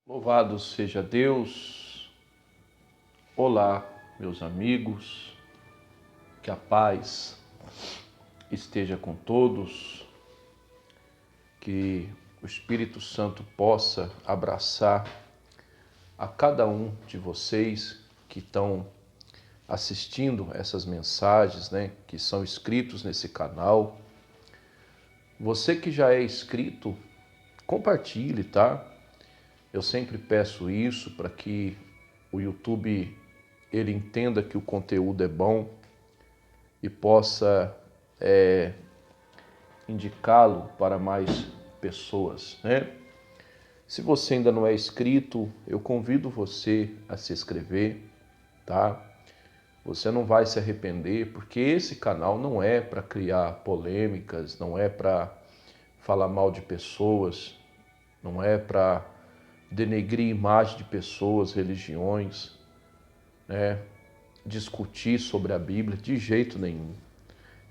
Louvado seja Deus! Olá, meus amigos, que a paz esteja com todos, que o Espírito Santo possa abraçar a cada um de vocês que estão assistindo essas mensagens, que são inscritos nesse canal. Você que já é inscrito, compartilhe, tá? Eu sempre peço isso para que o YouTube ele entenda que o conteúdo é bom e possa indicá-lo para mais pessoas, né? Se você ainda não é inscrito, eu convido você a se inscrever, tá? Você não vai se arrepender, porque esse canal não é para criar polêmicas, não é para falar mal de pessoas, não é para denegrir imagem de pessoas, religiões, né? Discutir sobre a Bíblia de jeito nenhum.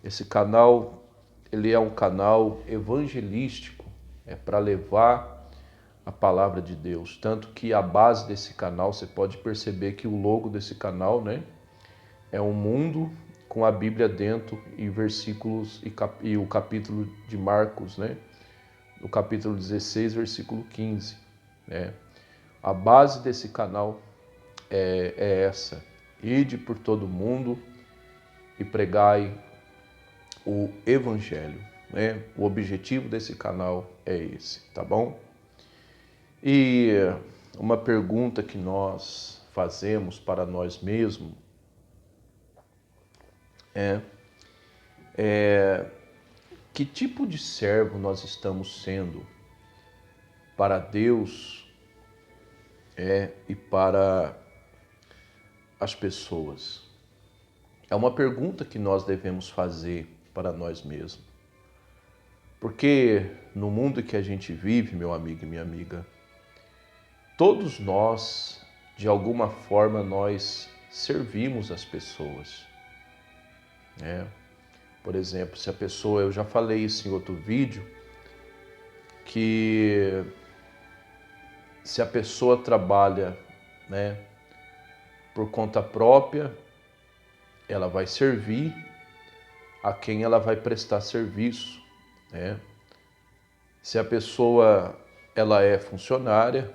Esse canal, ele é um canal evangelístico, é para levar a palavra de Deus. Tanto que a base desse canal, você pode perceber que o logo desse canal, é um mundo com a Bíblia dentro e versículos e o capítulo de Marcos, no capítulo 16, versículo 15, né? A base desse canal é essa: ide por todo mundo e pregai o Evangelho, né? O objetivo desse canal é esse, tá bom? E uma pergunta que nós fazemos para nós mesmos é que tipo de servo nós estamos sendo para Deus e para as pessoas? É uma pergunta que nós devemos fazer para nós mesmos. Porque no mundo que a gente vive, meu amigo e minha amiga, todos nós, de alguma forma, nós servimos as pessoas, né? Por exemplo, se a pessoa, eu já falei isso em outro vídeo, que se a pessoa trabalha, por conta própria, ela vai servir a quem ela vai prestar serviço, né? Se a pessoa ela é funcionária,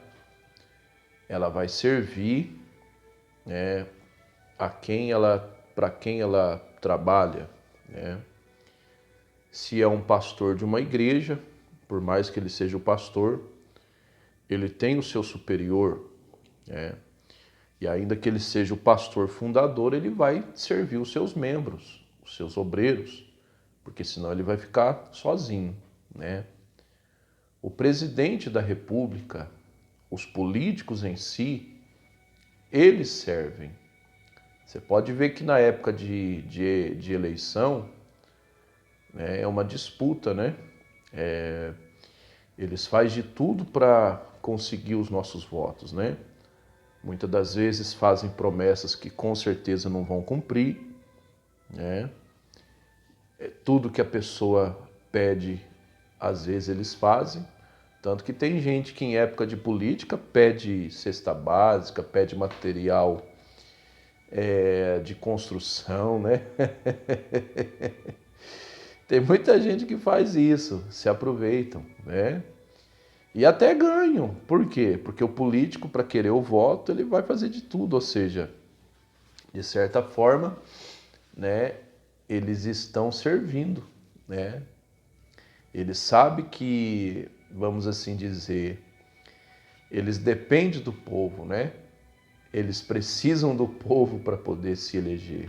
ela vai servir, para quem ela trabalha, né? Se é um pastor de uma igreja, por mais que ele seja o pastor, ele tem o seu superior, né? E ainda que ele seja o pastor fundador, ele vai servir os seus membros, os seus obreiros, porque senão ele vai ficar sozinho, né? O presidente da República, os políticos em si, eles servem. Você pode ver que na época de eleição, é uma disputa, né? Eles fazem de tudo para conseguir os nossos votos, né? Muitas das vezes fazem promessas que com certeza não vão cumprir, né? Tudo que a pessoa pede, às vezes eles fazem. Tanto que tem gente que em época de política pede cesta básica, pede material de construção, né? Tem muita gente que faz isso, se aproveitam, né? E até ganham. Por quê? Porque o político, para querer o voto, ele vai fazer de tudo. Ou seja, de certa forma, eles estão servindo, né? Eles sabem que, vamos assim dizer, eles dependem do povo, né? Eles precisam do povo para poder se eleger.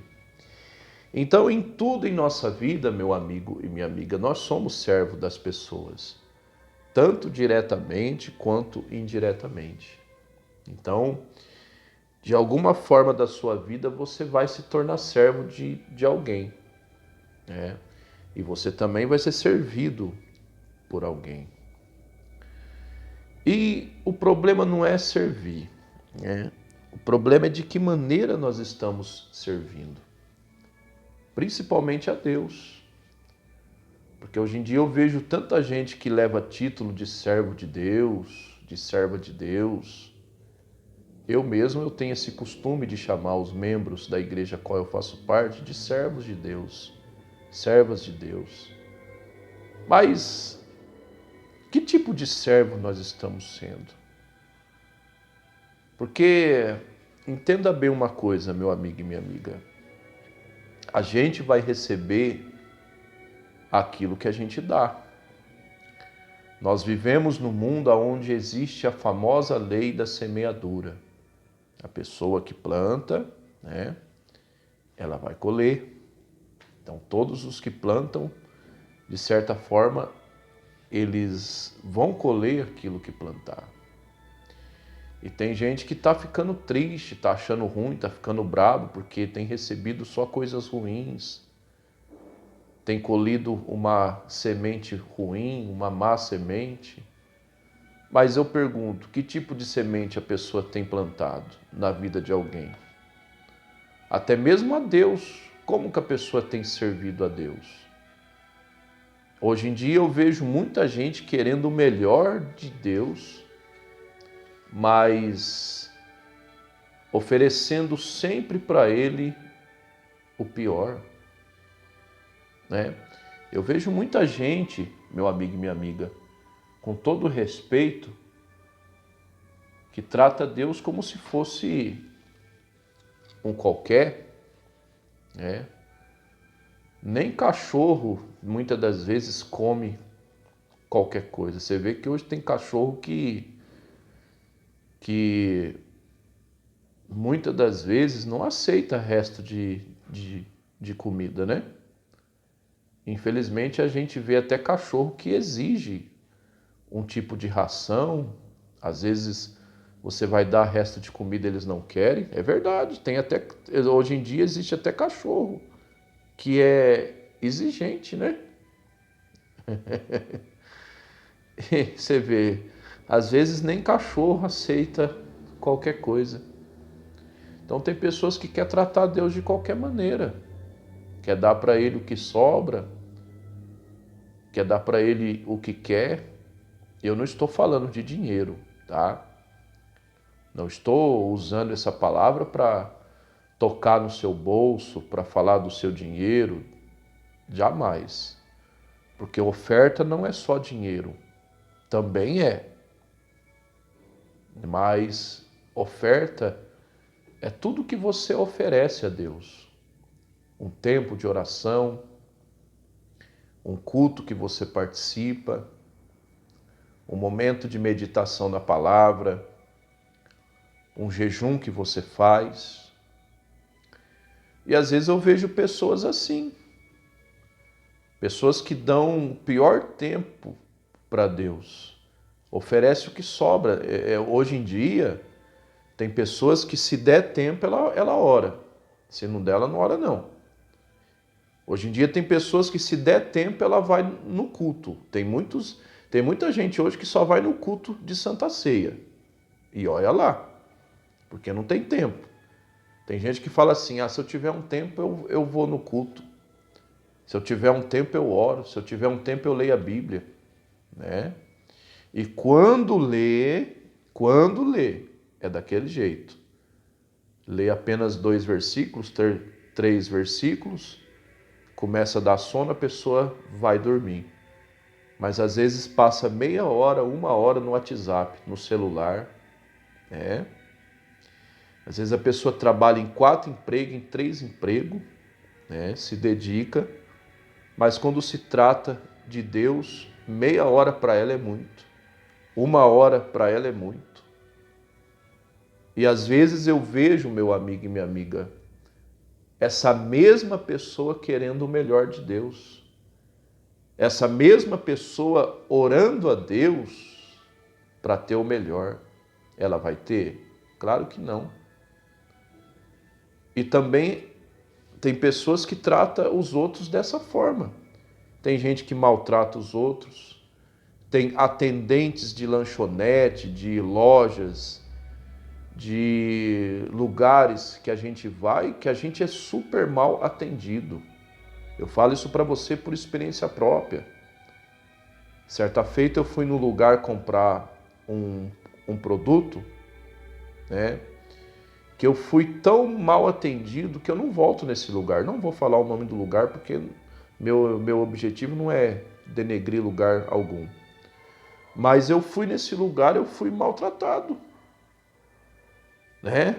Então, em tudo em nossa vida, meu amigo e minha amiga, nós somos servos das pessoas, tanto diretamente quanto indiretamente. Então, de alguma forma da sua vida, você vai se tornar servo de alguém, né? E você também vai ser servido por alguém. E o problema não é servir, né? O problema é de que maneira nós estamos servindo, principalmente a Deus. Porque hoje em dia eu vejo tanta gente que leva título de servo de Deus, de serva de Deus. Eu tenho esse costume de chamar os membros da igreja a qual eu faço parte de servos de Deus, servas de Deus. Mas que tipo de servo nós estamos sendo? Porque entenda bem uma coisa, meu amigo e minha amiga. A gente vai receber aquilo que a gente dá. Nós vivemos num mundo onde existe a famosa lei da semeadura. A pessoa que planta, né, ela vai colher. Então, todos os que plantam, de certa forma, eles vão colher aquilo que plantar. E tem gente que está ficando triste, está achando ruim, está ficando bravo, porque tem recebido só coisas ruins. Tem colhido uma semente ruim, uma má semente. Mas eu pergunto, que tipo de semente a pessoa tem plantado na vida de alguém? Até mesmo a Deus. Como que a pessoa tem servido a Deus? Hoje em dia eu vejo muita gente querendo o melhor de Deus, mas oferecendo sempre para Ele o pior, né? Eu vejo muita gente, meu amigo e minha amiga, com todo respeito, que trata Deus como se fosse um qualquer, né? Nem cachorro, muitas das vezes, come qualquer coisa. Você vê que hoje tem cachorro que muitas das vezes não aceita resto de comida, né? Infelizmente, a gente vê até cachorro que exige um tipo de ração. Às vezes você vai dar resto de comida, eles não querem. É verdade, tem até hoje em dia existe até cachorro que é exigente, né? E você vê, às vezes nem cachorro aceita qualquer coisa. Então tem pessoas que querem tratar Deus de qualquer maneira. Quer dar para Ele o que sobra, quer dar para Ele o que quer. Eu não estou falando de dinheiro, tá? Não estou usando essa palavra para tocar no seu bolso, para falar do seu dinheiro. Jamais. Porque oferta não é só dinheiro. Também é. Mas oferta é tudo que você oferece a Deus. Um tempo de oração, um culto que você participa, um momento de meditação na palavra, um jejum que você faz. E às vezes eu vejo pessoas assim, pessoas que dão o pior tempo para Deus, oferece o que sobra. Hoje em dia, tem pessoas que se der tempo, ela ora. Se não der, ela não ora não. Hoje em dia tem pessoas que se der tempo, ela vai no culto. Tem muita gente hoje que só vai no culto de Santa Ceia. E olha lá, porque não tem tempo. Tem gente que fala assim, se eu tiver um tempo, eu vou no culto. Se eu tiver um tempo, eu oro. Se eu tiver um tempo, eu leio a Bíblia, né? E quando lê, é daquele jeito. Lê apenas 2 versículos, 3 versículos, começa a dar sono, a pessoa vai dormir. Mas às vezes passa meia hora, 1 hora no WhatsApp, no celular, né? Às vezes a pessoa trabalha em 4 empregos, em 3 empregos, né? Se dedica, mas quando se trata de Deus, meia hora para ela é muito. 1 hora para ela é muito. E às vezes eu vejo, meu amigo e minha amiga, essa mesma pessoa querendo o melhor de Deus. Essa mesma pessoa orando a Deus para ter o melhor. Ela vai ter? Claro que não. E também tem pessoas que tratam os outros dessa forma. Tem gente que maltrata os outros. Tem atendentes de lanchonete, de lojas, de lugares que a gente vai, que a gente é super mal atendido. Eu falo isso para você por experiência própria. Certa feita eu fui no lugar comprar um um produto, né, que eu fui tão mal atendido que eu não volto nesse lugar. Não vou falar o nome do lugar porque meu objetivo não é denegrir lugar algum. Mas eu fui nesse lugar, eu fui maltratado, né?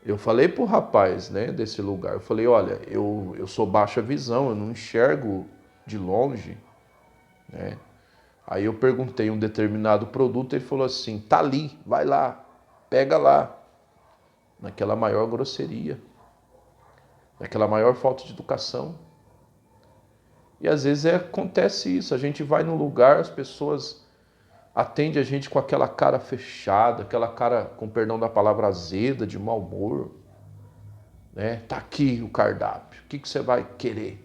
Eu falei pro rapaz, né, desse lugar, eu falei, olha, eu sou baixa visão, eu não enxergo de longe, né? Aí eu perguntei um determinado produto, ele falou assim, tá ali, vai lá, pega lá. Naquela maior grosseria, naquela maior falta de educação. E às vezes acontece isso, a gente vai num lugar, as pessoas atendem a gente com aquela cara fechada, aquela cara, com perdão da palavra, azeda, de mau humor. Né? Tá aqui o cardápio, o que você vai querer?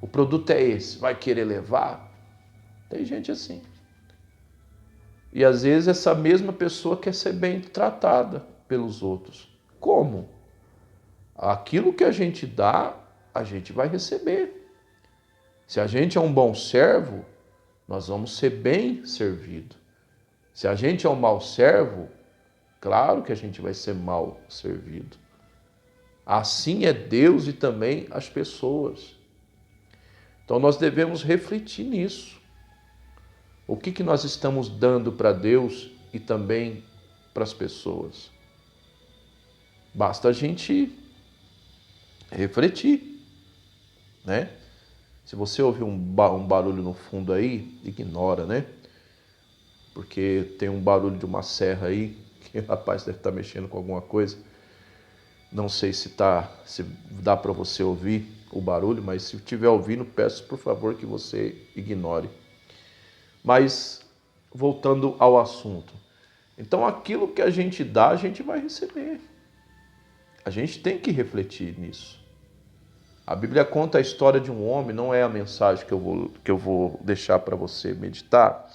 O produto é esse, vai querer levar? Tem gente assim. E às vezes essa mesma pessoa quer ser bem tratada pelos outros. Como? Aquilo que a gente dá, a gente vai receber. Se a gente é um bom servo, nós vamos ser bem servido. Se a gente é um mau servo, claro que a gente vai ser mal servido. Assim é Deus e também as pessoas. Então nós devemos refletir nisso. O que nós estamos dando para Deus e também para as pessoas? Basta a gente refletir, né? Se você ouvir um barulho no fundo aí, ignora, né? Porque tem um barulho de uma serra aí, que o rapaz deve estar mexendo com alguma coisa. Não sei se dá para você ouvir o barulho, mas se estiver ouvindo, peço por favor que você ignore. Mas voltando ao assunto. Então aquilo que a gente dá, a gente vai receber. A gente tem que refletir nisso. A Bíblia conta a história de um homem, não é a mensagem que eu vou deixar para você meditar,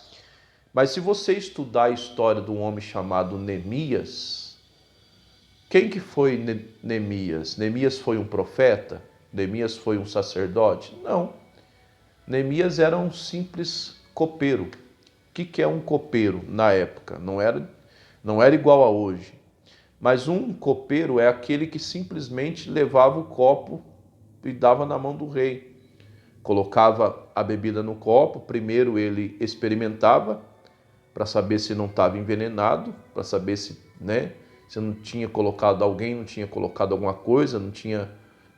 mas se você estudar a história de um homem chamado Neemias, quem que foi Neemias? Neemias foi um profeta? Neemias foi um sacerdote? Não. Neemias era um simples copeiro. O que é um copeiro na época? Não era igual a hoje. Mas um copeiro é aquele que simplesmente levava o copo e dava na mão do rei. Colocava a bebida no copo, primeiro ele experimentava para saber se não estava envenenado, para saber se, né, se não tinha colocado alguém, não tinha colocado alguma coisa, não tinha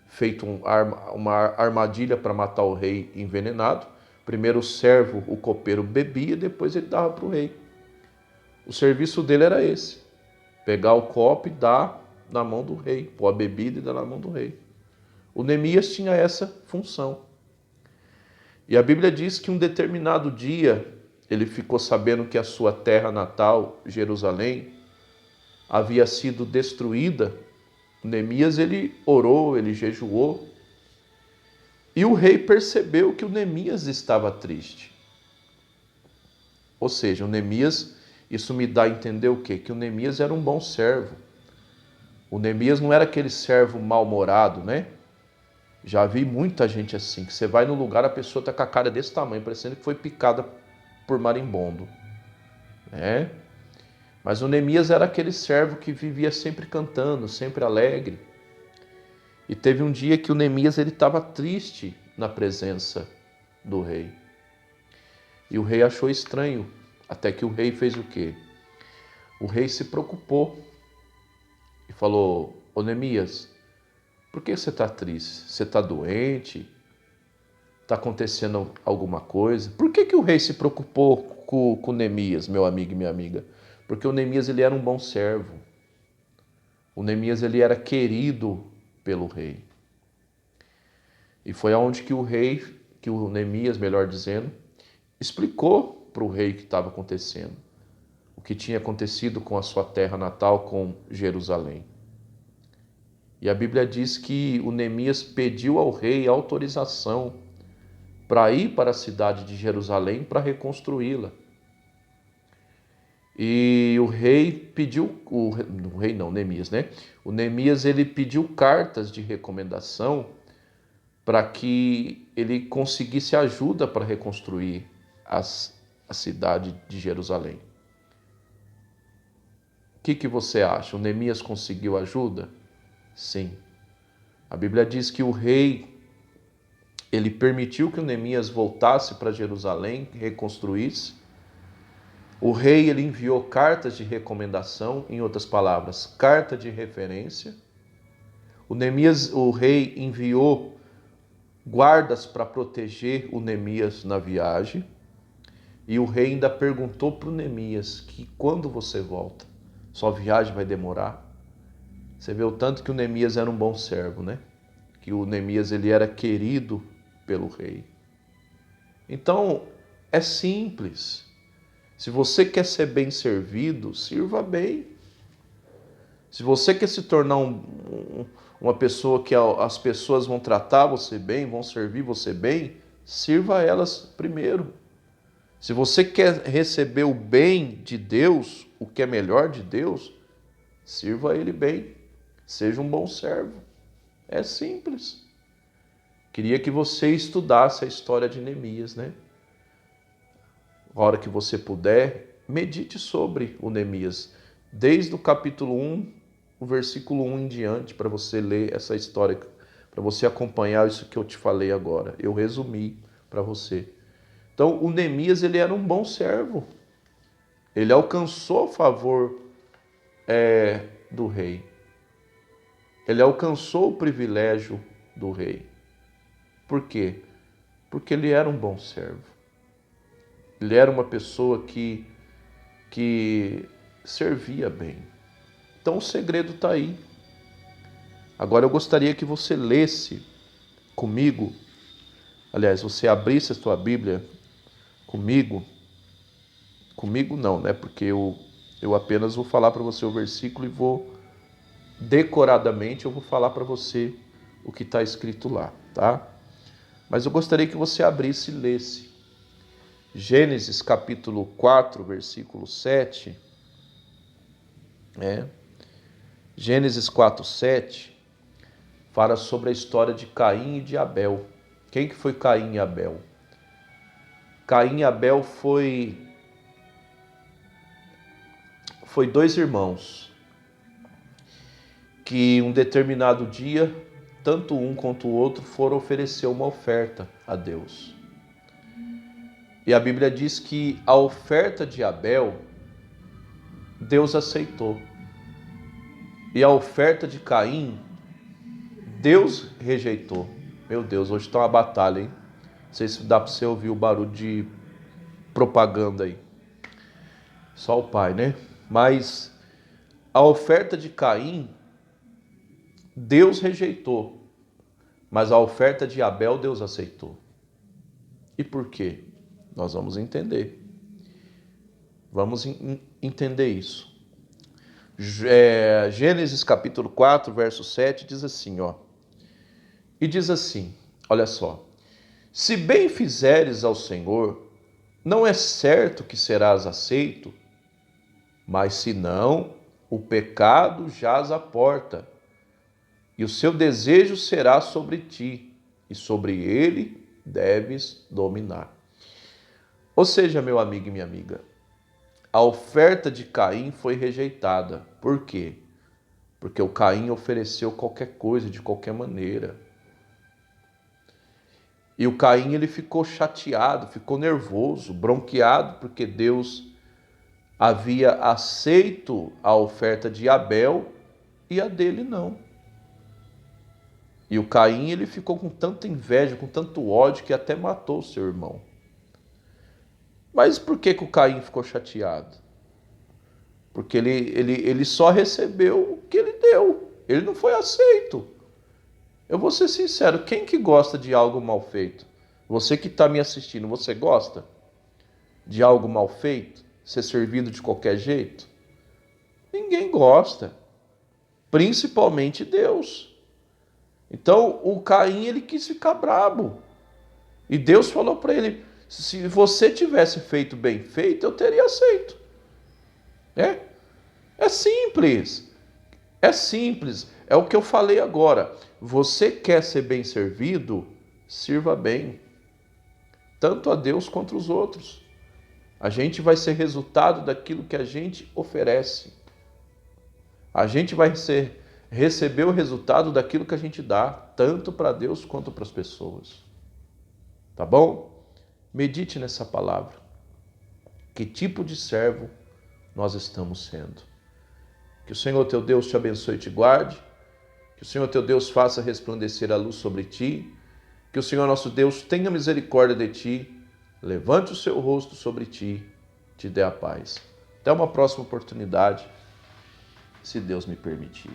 feito uma armadilha para matar o rei envenenado. Primeiro o servo, o copeiro, bebia, depois ele dava para o rei. O serviço dele era esse, pegar o copo e dar na mão do rei, pôr a bebida e dar na mão do rei. O Neemias tinha essa função. E a Bíblia diz que um determinado dia ele ficou sabendo que a sua terra natal, Jerusalém, havia sido destruída. O Neemias ele orou, ele jejuou. E o rei percebeu que o Neemias estava triste. Ou seja, o Neemias, isso me dá a entender o quê? Que o Neemias era um bom servo. O Neemias não era aquele servo mal-humorado, né? Já vi muita gente assim, que você vai no lugar, a pessoa está com a cara desse tamanho, parecendo que foi picada por marimbondo, né? Mas o Neemias era aquele servo que vivia sempre cantando, sempre alegre. E teve um dia que o Neemias estava triste na presença do rei. E o rei achou estranho, até que o rei fez o quê? O rei se preocupou e falou: ô Neemias, por que você está triste? Você está doente? Está acontecendo alguma coisa? Por que o rei se preocupou com Neemias, meu amigo e minha amiga? Porque o Neemias ele era um bom servo. O Neemias ele era querido pelo rei. E foi aonde que o Neemias, melhor dizendo, explicou para o rei o que estava acontecendo. O que tinha acontecido com a sua terra natal, com Jerusalém. E a Bíblia diz que o Neemias pediu ao rei autorização para ir para a cidade de Jerusalém para reconstruí-la. E o rei pediu, o rei não, Neemias, né? O Neemias ele pediu cartas de recomendação para que ele conseguisse ajuda para reconstruir a cidade de Jerusalém. que você acha? O Neemias conseguiu ajuda? Sim. A Bíblia diz que o rei, ele permitiu que o Neemias voltasse para Jerusalém, reconstruísse. O rei, ele enviou cartas de recomendação, em outras palavras, carta de referência. O rei enviou guardas para proteger o Neemias na viagem. E o rei ainda perguntou para o Neemias que quando você volta, sua viagem vai demorar. Você vê o tanto que o Neemias era um bom servo, né? Que o Neemias ele era querido pelo rei. Então, é simples. Se você quer ser bem servido, sirva bem. Se você quer se tornar uma pessoa que as pessoas vão tratar você bem, vão servir você bem, sirva elas primeiro. Se você quer receber o bem de Deus, o que é melhor de Deus, sirva Ele bem. Seja um bom servo. É simples. Queria que você estudasse a história de Neemias, né? A hora que você puder, medite sobre o Neemias. Desde o capítulo 1, o versículo 1 em diante, para você ler essa história, para você acompanhar isso que eu te falei agora. Eu resumi para você. Então, o Neemias, ele era um bom servo. Ele alcançou o favor do rei. Ele alcançou o privilégio do rei. Por quê? Porque ele era um bom servo. Ele era uma pessoa que servia bem. Então, o segredo está aí. Agora, eu gostaria que você lesse comigo, aliás, você abrisse a sua Bíblia comigo não, né? Porque eu apenas vou falar para você o versículo e vou decoradamente eu vou falar para você o que está escrito lá, tá? Mas eu gostaria que você abrisse e lesse Gênesis capítulo 4, versículo 7. Gênesis 4, 7 fala sobre a história de Caim e de Abel. Quem que foi Caim e Abel? Caim e Abel foi dois irmãos que um determinado dia, tanto um quanto o outro foram oferecer uma oferta a Deus. E a Bíblia diz que a oferta de Abel, Deus aceitou. E a oferta de Caim, Deus rejeitou. Meu Deus, hoje está uma batalha, hein? Não sei se dá para você ouvir o barulho de propaganda aí. Só o pai, né? Mas a oferta de Caim, Deus rejeitou. Mas a oferta de Abel, Deus aceitou. E por quê? Nós vamos entender. Vamos entender isso. Gênesis capítulo 4, verso 7 diz assim, ó. E diz assim, olha só. Se bem fizeres ao Senhor, não é certo que serás aceito, mas se não, o pecado jaz à porta, e o seu desejo será sobre ti, e sobre ele deves dominar. Ou seja, meu amigo e minha amiga, a oferta de Caim foi rejeitada. Por quê? Porque o Caim ofereceu qualquer coisa, de qualquer maneira. E o Caim ele ficou chateado, ficou nervoso, bronqueado, porque Deus havia aceito a oferta de Abel e a dele não. E o Caim ele ficou com tanta inveja, com tanto ódio, que até matou o seu irmão. Mas por que o Caim ficou chateado? Porque ele só recebeu o que ele deu. Ele não foi aceito. Eu vou ser sincero, quem que gosta de algo mal feito? Você que está me assistindo, você gosta de algo mal feito? Ser servido de qualquer jeito? Ninguém gosta. Principalmente Deus. Então o Caim ele quis ficar brabo. E Deus falou para ele, se você tivesse feito bem feito, eu teria aceito. É simples. É simples. É o que eu falei agora. Você quer ser bem servido? Sirva bem. Tanto a Deus quanto os outros. A gente vai ser resultado daquilo que a gente oferece. A gente vai receber o resultado daquilo que a gente dá, tanto para Deus quanto para as pessoas. Tá bom? Medite nessa palavra. Que tipo de servo nós estamos sendo? Que o Senhor teu Deus te abençoe e te guarde. Que o Senhor teu Deus faça resplandecer a luz sobre ti. Que o Senhor nosso Deus tenha misericórdia de ti, levante o seu rosto sobre ti, te dê a paz. Até uma próxima oportunidade, se Deus me permitir.